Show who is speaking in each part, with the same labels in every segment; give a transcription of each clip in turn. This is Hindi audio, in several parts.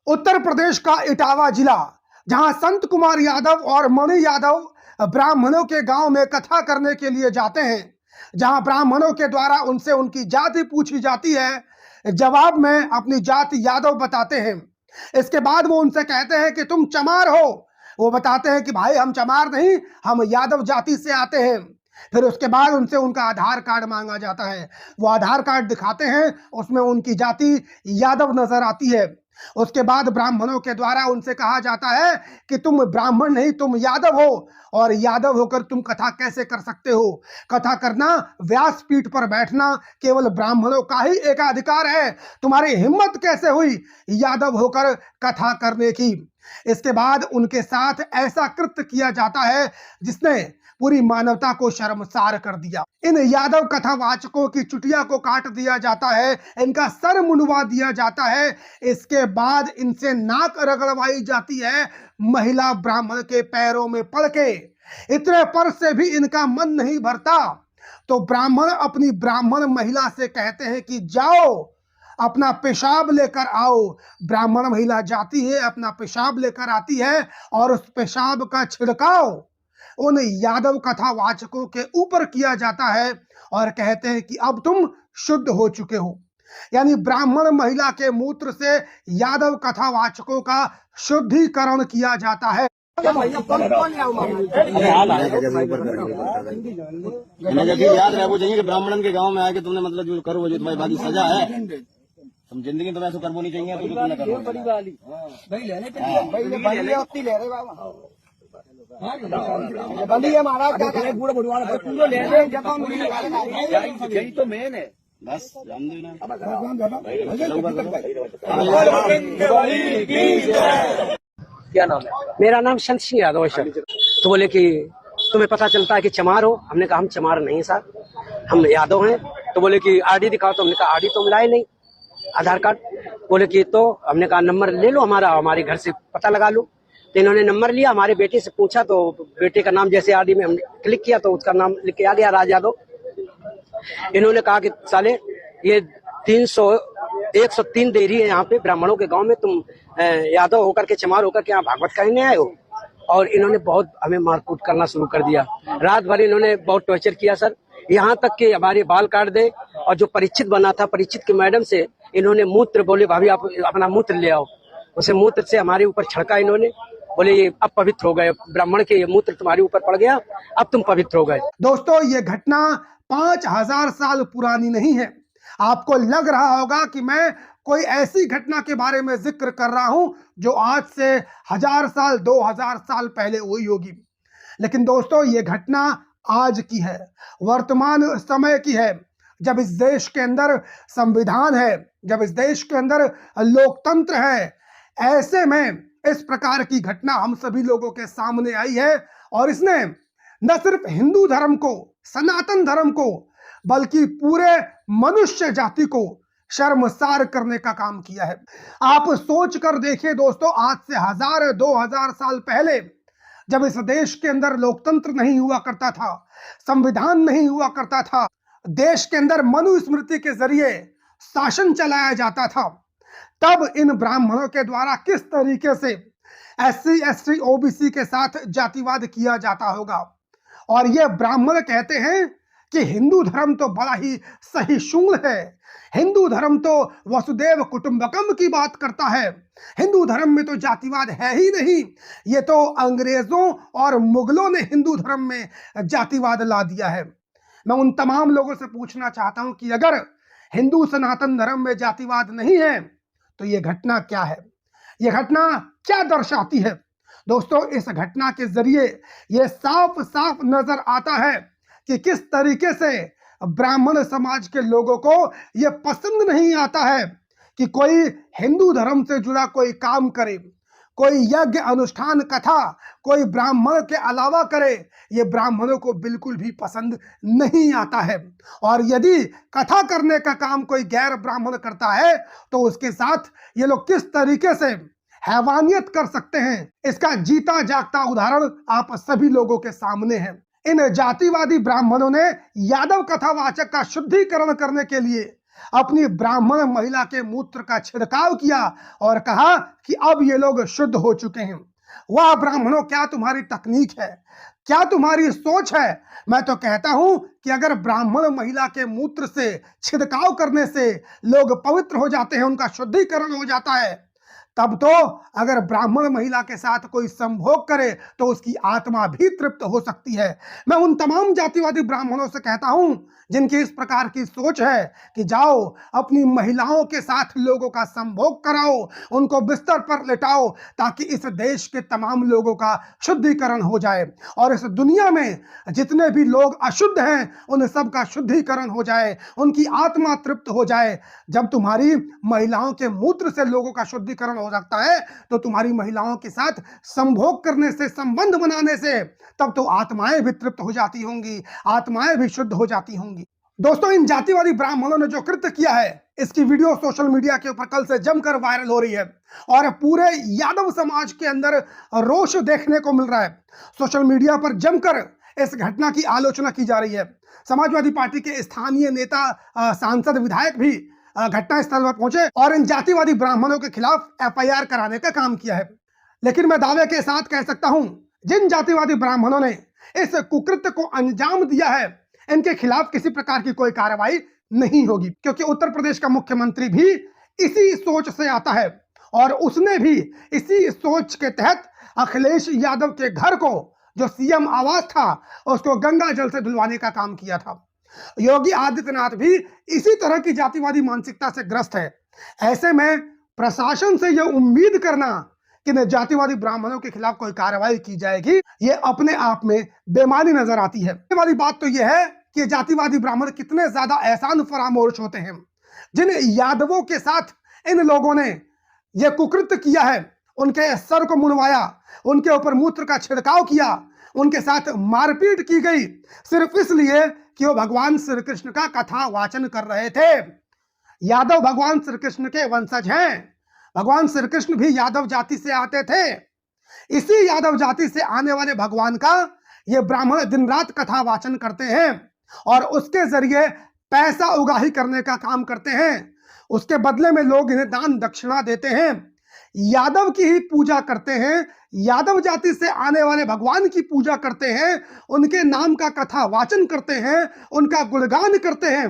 Speaker 1: उत्तर प्रदेश का इटावा जिला, जहां संत कुमार यादव और मणि यादव ब्राह्मणों के गांव में कथा करने के लिए जाते हैं, जहां ब्राह्मणों के द्वारा उनसे उनकी जाति पूछी जाती है। जवाब में अपनी जाति यादव बताते हैं। इसके बाद वो उनसे कहते हैं कि तुम चमार हो। वो बताते हैं कि भाई हम चमार नहीं, हम यादव जाति से आते हैं। फिर उसके बाद उनसे उनका आधार कार्ड मांगा जाता है। वो आधार कार्ड दिखाते हैं, उसमें उनकी जाति यादव नजर आती है। उसके बाद ब्राह्मणों के द्वारा उनसे कहा जाता है कि तुम ब्राह्मण नहीं, तुम यादव हो, और यादव होकर तुम कथा कैसे कर सकते हो। कथा करना, व्यासपीठ पर बैठना केवल ब्राह्मणों का ही एकाधिकार है। तुम्हारी हिम्मत कैसे हुई यादव होकर कथा करने की। इसके बाद उनके साथ ऐसा कृत्य किया जाता है जिसने पूरी मानवता को शर्मसार कर दिया। इन यादव कथावाचकों की चुटिया को काट दिया जाता है, इनका सर मुंडवा दिया जाता है। इसके बाद इनसे नाक रगड़वाई जाती है महिला ब्राह्मण के पैरों में पड़ के। इतने पर से भी इनका मन नहीं भरता, तो ब्राह्मण अपनी ब्राह्मण महिला से कहते हैं कि जाओ अपना पेशाब लेकर आओ। ब्राह्मण महिला जाती है, अपना पेशाब लेकर आती है, और उस पेशाब का छिड़काव उन यादव कथावाचकों के ऊपर किया जाता है और कहते हैं कि अब तुम शुद्ध हो चुके हो। यानी ब्राह्मण महिला के मूत्र से यादव कथावाचकों का शुद्धिकरण किया जाता है।
Speaker 2: याद रहे वो चाहिए कि ब्राह्मणन के गांव में आके तुमने मतलब जो करो जो तुम्हारी बाकी सजा है, तुम जिंदगी तुम्हें ऐसा करबो नहीं चाहिए तो तुमने करो। भाई लेने के ले रहे बाबा बंदी है महाराज, क्या पूरा बुढ़वाना पूरा ले रहे यही तो मेन है। बस जान देना।
Speaker 3: क्या नाम है? मेरा नाम संत सिंह यादव है सर। तो बोले कि तुम्हें पता चलता है कि चमार हो? हमने कहा हम चमार नहीं सर, हम यादव हैं। तो बोले कि आरडी दिखाओ। तो हमने कहा आरडी तो हम लाए नहीं, आधार कार्ड। बोले कि तो हमने कहा नंबर ले लो हमारा, हमारे घर से पता लगा लो। तो इन्होंने नंबर लिया, हमारे बेटे से पूछा, तो बेटे का नाम जैसे आरडी में हमने क्लिक किया तो उसका नाम लिख के आ गया राज यादव। इन्होंने कहा कि साले ये 103 देरी है यहाँ पे ब्राह्मणों के गांव में, तुम यादव होकर के चमार होकर के यहाँ भागवत कहने आए हो। और इन्होंने बहुत हमें मारकूट करना शुरू कर दिया। रात भर इन्होंने बहुत टॉर्चर किया सर, यहाँ तक कि हमारे बाल काट दे। और जो परीक्षित बना था, परीक्षित की मैडम से इन्होंने मूत्र, बोले भाभी आप अपना मूत्र ले आओ, उसे मूत्र से हमारे ऊपर छिड़का इन्होंने। बोले ये अब पवित्र हो गए, ब्राह्मण के ये मूत्र तुम्हारे ऊपर पड़ गया, अब तुम पवित्र हो गए।
Speaker 1: दोस्तों, ये घटना 5000 साल पुरानी नहीं है। आपको लग रहा होगा कि मैं कोई ऐसी घटना के बारे में जिक्र कर रहा हूं जो आज से 1000 साल 2000 साल पहले हुई होगी, लेकिन दोस्तों ये घटना आज की है, वर्तमान समय की है। जब इस देश के अंदर संविधान है, जब इस देश के अंदर लोकतंत्र है, ऐसे में इस प्रकार की घटना हम सभी लोगों के सामने आई है। और इसने न सिर्फ हिंदू धर्म को, सनातन धर्म को, बल्कि पूरे मनुष्य जाति को शर्मसार करने का काम किया है। आप सोच कर देखिए दोस्तों, आज से 1000-2000 साल पहले जब इस देश के अंदर लोकतंत्र नहीं हुआ करता था, संविधान नहीं हुआ करता था, देश के अंदर मनुस्मृति के जरिए शासन चलाया जाता था, तब इन ब्राह्मणों के द्वारा किस तरीके से SC ST OBC के साथ जातिवाद किया जाता होगा। और ये ब्राह्मण कहते हैं कि हिंदू धर्म तो बड़ा ही सहिष्णु है, हिंदू धर्म तो वसुदेव कुटुंबकम की बात करता है, हिंदू धर्म में तो जातिवाद है ही नहीं, ये तो अंग्रेजों और मुगलों ने हिंदू धर्म में जातिवाद ला दिया है। मैं उन तमाम लोगों से पूछना चाहता हूं कि अगर हिंदू सनातन धर्म में जातिवाद नहीं है तो ये घटना क्या है, ये घटना क्या दर्शाती है। दोस्तों, इस घटना के जरिए ये साफ साफ नजर आता है कि किस तरीके से ब्राह्मण समाज के लोगों को यह पसंद नहीं आता है कि कोई हिंदू धर्म से जुड़ा कोई काम करे, कोई यज्ञ अनुष्ठान कथा कोई ब्राह्मण के अलावा करे। ये ब्राह्मणों को बिल्कुल भी पसंद नहीं आता है। और यदि कथा करने का काम कोई गैर ब्राह्मण करता है तो उसके साथ ये लोग किस तरीके से हैवानियत कर सकते हैं, इसका जीता जागता उदाहरण आप सभी लोगों के सामने है। इन जातिवादी ब्राह्मणों ने यादव कथावाचक का शुद्धिकरण करने के लिए अपनी ब्राह्मण महिला के मूत्र का छिड़काव किया और कहा कि अब ये लोग शुद्ध हो चुके हैं। वाह ब्राह्मणों, क्या तुम्हारी तकनीक है, क्या तुम्हारी सोच है। मैं तो कहता हूं कि अगर ब्राह्मण महिला के मूत्र से छिड़काव करने से लोग पवित्र हो जाते हैं, उनका शुद्धिकरण हो जाता है, तब तो अगर ब्राह्मण महिला के साथ कोई संभोग करे तो उसकी आत्मा भी तृप्त हो सकती है। मैं उन तमाम जातिवादी ब्राह्मणों से कहता हूं जिनकी इस प्रकार की सोच है कि जाओ अपनी महिलाओं के साथ लोगों का संभोग कराओ, उनको बिस्तर पर लेटाओ, ताकि इस देश के तमाम लोगों का शुद्धिकरण हो जाए और इस दुनिया में जितने भी लोग अशुद्ध हैं उन सब का शुद्धिकरण हो जाए, उनकी आत्मा तृप्त हो जाए। जब तुम्हारी महिलाओं के मूत्र से लोगों का शुद्धिकरण हो सकता है तो तुम्हारी महिलाओं के साथ संभोग करने से, संबंध बनाने से, तब तो आत्माएं भी तृप्त हो जाती होंगी, आत्माएं भी शुद्ध हो जाती होंगी। दोस्तों, इन जातिवादी ब्राह्मणों ने जो कृत्य किया है, इसकी वीडियो सोशल मीडिया के ऊपर कल से जमकर वायरल हो रही है और पूरे यादव समाज के अंदर रोष देखने को मिल रहा है। सोशल मीडिया पर जमकर इस घटना की आलोचना की जा रही है। समाजवादी पार्टी के स्थानीय नेता, सांसद, विधायक भी घटनास्थल पर पहुंचे और इन जातिवादी ब्राह्मणों के खिलाफ FIR कराने का काम किया है। लेकिन मैं दावे के साथ कह सकता हूं, जिन जातिवादी ब्राह्मणों ने इस कुकृत्य को अंजाम दिया है, इनके खिलाफ किसी प्रकार की कोई कार्रवाई नहीं होगी, क्योंकि उत्तर प्रदेश का मुख्यमंत्री भी इसी सोच से आता है और उसने भी इसी सोच के तहत अखिलेश यादव के घर को, जो CM आवास था, उसको गंगा जल से धुलवाने का काम किया था। योगी आदित्यनाथ भी इसी तरह की जातिवादी मानसिकता से ग्रस्त है। ऐसे में प्रशासन से यह उम्मीद करना कि न जातिवादी ब्राह्मणों के खिलाफ कोई कार्रवाई की जाएगी, ये अपने आप में बेमानी नजर आती है। ये वाली बात तो यह है कि जातिवादी ब्राह्मण कितने ज्यादा एहसान फरामोश होते हैं। जिन यादवों के साथ इन लोगों ने यह कुकृत्य किया है, उनके सर को मुंडवाया, उनके ऊपर मूत्र का छिड़काव किया, उनके साथ मारपीट की गई, सिर्फ इसलिए कि वो भगवान श्री कृष्ण का कथा वाचन कर रहे थे। यादव भगवान श्री कृष्ण के वंशज हैं। भगवान श्री कृष्ण भी यादव जाति से आते थे। इसी यादव जाति से आने वाले भगवान का ये ब्राह्मण दिन रात कथा वाचन करते हैं और उसके जरिए पैसा उगाही करने का काम करते हैं। उसके बदले में लोग इन्हें दान दक्षिणा देते हैं, यादव की ही पूजा करते हैं, यादव जाति से आने वाले भगवान की पूजा करते हैं, उनके नाम का कथा वाचन करते हैं, उनका गुणगान करते हैं।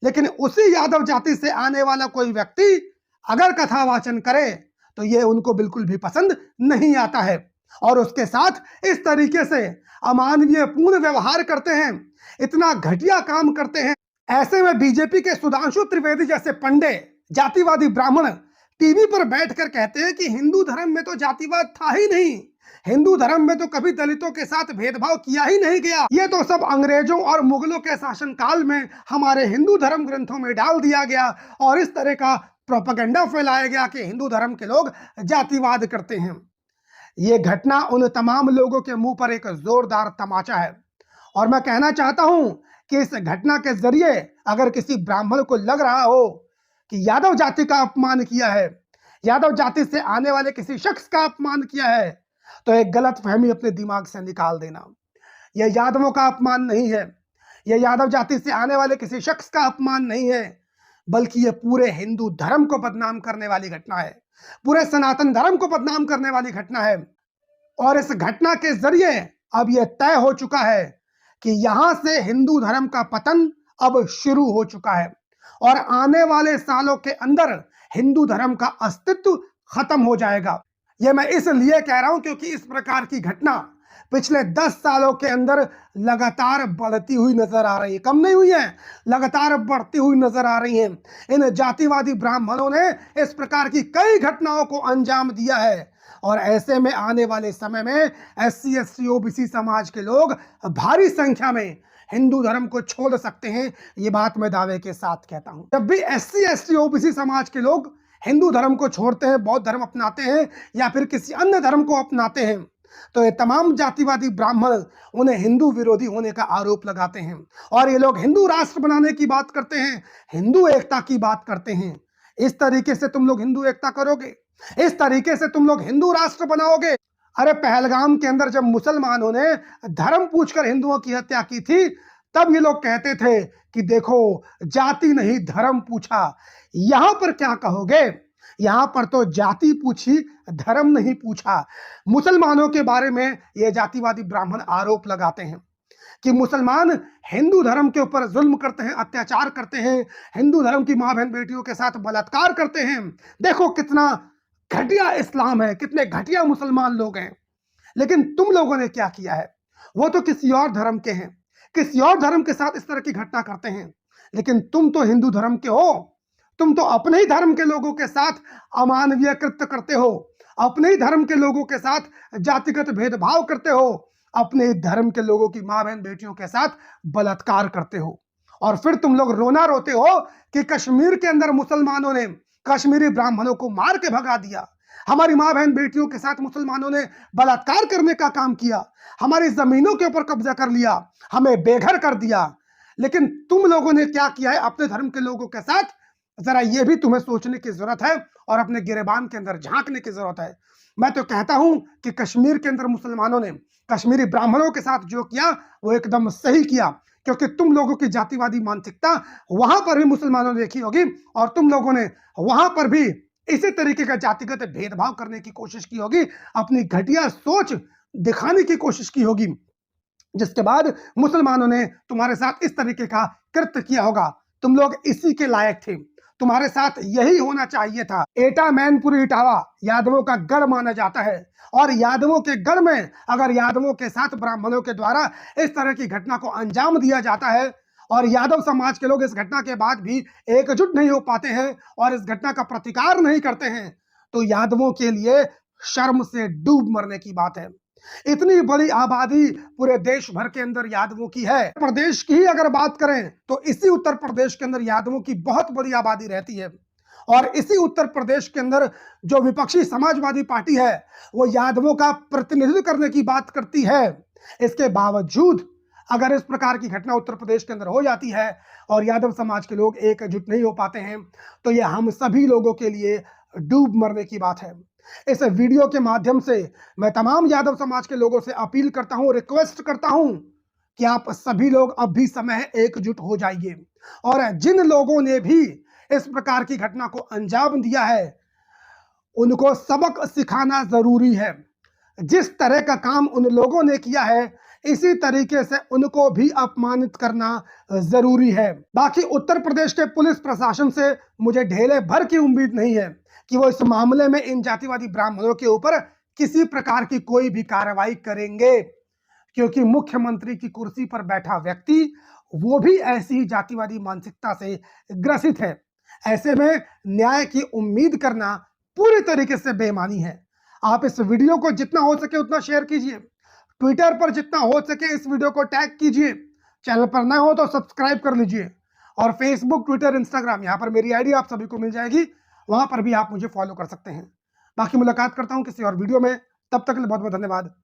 Speaker 1: लेकिन उसी यादव जाति से आने वाला कोई व्यक्ति अगर कथा वाचन करे तो ये उनको बिल्कुल भी पसंद नहीं आता है और उसके साथ इस तरीके से अमानवीय पूर्ण व्यवहार करते हैं, इतना घटिया काम करते हैं। ऐसे में बीजेपी के सुधांशु त्रिवेदी जैसे पंडे, जातिवादी ब्राह्मण टीवी पर बैठकर कहते हैं कि हिंदू धर्म में तो जातिवाद था ही नहीं, हिंदू धर्म में तो कभी दलितों के साथ भेदभाव किया ही नहीं गया, ये तो सब अंग्रेजों और मुगलों के शासनकाल में हमारे हिंदू धर्म ग्रंथों में डाल दिया गया और इस तरह का प्रोपेगेंडा फैलाया गया कि हिंदू धर्म के लोग जातिवाद करते हैं। ये घटना उन तमाम लोगों के मुंह पर एक जोरदार तमाचा है और मैं कहना चाहता हूं कि इस घटना के जरिए अगर किसी ब्राह्मण को लग रहा हो कि यादव जाति का अपमान किया है, यादव जाति से आने वाले किसी शख्स का अपमान किया है, तो एक गलत फहमी अपने दिमाग से निकाल देना। यह यादवों का अपमान नहीं है, यह यादव जाति से आने वाले किसी शख्स का अपमान नहीं है, बल्कि यह पूरे हिंदू धर्म को बदनाम करने वाली घटना है, पूरे सनातन धर्म को बदनाम करने वाली घटना है। और इस घटना के जरिए अब यह तय हो चुका है कि यहां से हिंदू धर्म का पतन अब शुरू हो चुका है और आने वाले सालों के अंदर हिंदू धर्म का अस्तित्व खत्म हो जाएगा। यह मैं इसलिए कह रहा हूं क्योंकि इस प्रकार की घटना पिछले 10 सालों के अंदर लगातार बढ़ती हुई नजर आ रही है, कम नहीं हुई है, लगातार बढ़ती हुई नजर आ रही है। इन जातिवादी ब्राह्मणों ने इस प्रकार की कई घटनाओं को अंजाम दिया है और ऐसे में आने वाले समय में SC ST OBC समाज के लोग भारी संख्या में हिंदू धर्म को छोड़ सकते हैं। ये बात मैं दावे के साथ कहता हूं। जब भी SC ST OBC समाज के लोग हिंदू धर्म को छोड़ते हैं, बौद्ध धर्म अपनाते हैं या फिर किसी अन्य धर्म को अपनाते हैं, तो ये तमाम जातिवादी ब्राह्मण उन्हें हिंदू विरोधी होने का आरोप लगाते हैं और ये लोग हिंदू राष्ट्र बनाने की बात करते हैं, हिंदू एकता की बात करते हैं। इस तरीके से तुम लोग हिंदू एकता करोगे, इस तरीके से तुम लोग हिंदू राष्ट्र बनाओगे। अरे पहलगाम के अंदर जब मुसलमानों ने धर्म पूछकर हिंदुओं की हत्या की थी, तब ये लोग कहते थे कि देखो जाति नहीं धर्म पूछा। यहां पर क्या कहोगे? यहां पर तो जाति पूछी, धर्म नहीं पूछा। मुसलमानों के बारे में ये जातिवादी ब्राह्मण आरोप लगाते हैं कि मुसलमान हिंदू धर्म के ऊपर जुल्म करते हैं, अत्याचार करते हैं, हिंदू धर्म की मां बहन बेटियों के साथ बलात्कार करते हैं। देखो कितना घटिया इस्लाम है, कितने घटिया मुसलमान लोग हैं। लेकिन तुम लोगों ने क्या किया है? वो तो किसी और धर्म के हैं, किसी और धर्म के साथ इस तरह की घटना करते हैं, लेकिन तुम तो हिंदू धर्म के हो। तुम तो अपने ही धर्म के लोगों के साथ अमानवीय कृत्य करते हो, अपने ही धर्म के लोगों के साथ जातिगत भेदभाव करते हो, अपने ही धर्म के लोगों की मां बहन बेटियों के साथ बलात्कार करते हो। और फिर तुम लोग रोना रोते हो कि कश्मीर के अंदर मुसलमानों ने कश्मीरी ब्राह्मणों को मार के भगा दिया, हमारी मां बहन बेटियों के साथ मुसलमानों ने बलात्कार करने का काम किया, हमारी जमीनों के ऊपर कब्जा कर लिया, हमें बेघर कर दिया। लेकिन तुम लोगों ने क्या किया है अपने धर्म के लोगों के साथ? जरा ये भी तुम्हें सोचने की जरूरत है और अपने गिरेबान के अंदर झांकने की जरूरत है। मैं तो कहता हूं कि कश्मीर के अंदर मुसलमानों ने कश्मीरी ब्राह्मणों के साथ जो किया वो एकदम सही किया, क्योंकि तुम लोगों की जातिवादी मानसिकता वहां पर भी मुसलमानों ने देखी होगी और तुम लोगों ने वहां पर भी इसी तरीके का जातिगत भेदभाव करने की कोशिश की होगी, अपनी घटिया सोच दिखाने की कोशिश की होगी, जिसके बाद मुसलमानों ने तुम्हारे साथ इस तरीके का कृत्य किया होगा। तुम लोग इसी के लायक थे, तुम्हारे साथ यही होना चाहिए था। एटा मैनपुरी इटावा यादवों का गढ़ माना जाता है और यादवों के गढ़ में अगर यादवों के साथ ब्राह्मणों के द्वारा इस तरह की घटना को अंजाम दिया जाता है और यादव समाज के लोग इस घटना के बाद भी एकजुट नहीं हो पाते हैं और इस घटना का प्रतिकार नहीं करते हैं, तो यादवों के लिए शर्म से डूब मरने की बात है। इतनी बड़ी आबादी पूरे देश भर के अंदर यादवों की है। प्रदेश की ही अगर बात करें तो इसी उत्तर प्रदेश के अंदर यादवों की बहुत बड़ी आबादी रहती है और इसी उत्तर प्रदेश के अंदर जो विपक्षी समाजवादी पार्टी है वो यादवों का प्रतिनिधित्व करने की बात करती है। इसके बावजूद अगर इस प्रकार की घटना उत्तर प्रदेश के अंदर हो जाती है और यादव समाज के लोग एकजुट नहीं हो पाते हैं, तो यह हम सभी लोगों के लिए डूब मरने की बात है। इस वीडियो के माध्यम से मैं तमाम यादव समाज के लोगों से अपील करता हूं, रिक्वेस्ट करता हूं कि आप सभी लोग अब भी समय एकजुट हो जाइए और जिन लोगों ने भी इस प्रकार की घटना को अंजाम दिया है उनको सबक सिखाना जरूरी है। जिस तरह का काम उन लोगों ने किया है इसी तरीके से उनको भी अपमानित करना जरूरी है। बाकी उत्तर प्रदेश के पुलिस प्रशासन से मुझे ढेले भर की उम्मीद नहीं है कि वो इस मामले में इन जातिवादी ब्राह्मणों के ऊपर किसी प्रकार की कोई भी कार्रवाई करेंगे, क्योंकि मुख्यमंत्री की कुर्सी पर बैठा व्यक्ति वो भी ऐसी ही जातिवादी मानसिकता से ग्रसित है। ऐसे में न्याय की उम्मीद करना पूरी तरीके से बेईमानी है। आप इस वीडियो को जितना हो सके उतना शेयर कीजिए, ट्विटर पर जितना हो सके इस वीडियो को टैग कीजिए, चैनल पर नए हो तो सब्सक्राइब कर लीजिए और फेसबुक, ट्विटर, इंस्टाग्राम यहाँ पर मेरी आईडी आप सभी को मिल जाएगी, वहां पर भी आप मुझे फॉलो कर सकते हैं। बाकी मुलाकात करता हूं किसी और वीडियो में, तब तक के लिए बहुत बहुत धन्यवाद।